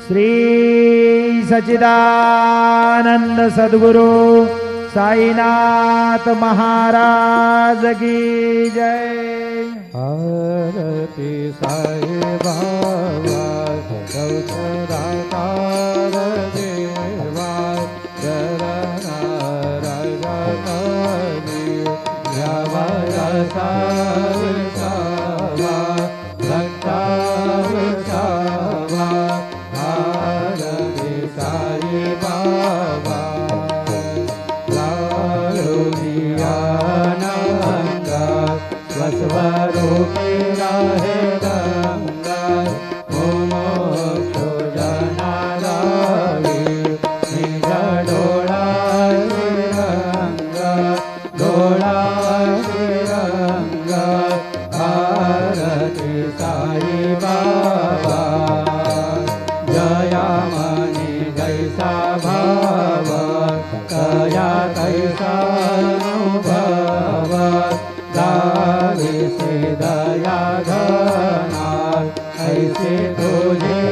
श्री सच्चिदानंद सद्गुरु साईनाथ महाराज की जय। आरती साई बाबा गौचराकार देवा चरण रजतनी यवरसावा भक्तावसावा। आरती साई बाबा लालुनियानंद स्वस्वरूपी रहे गंगा मोक्षो जनालावी निज डोळा श्रीरंगा डोळा श्रीरंगा। आरती साई बाबा जया मनी जैसा भाव कया तैसा अनुभव दावी से दया घना ऐसे तुझे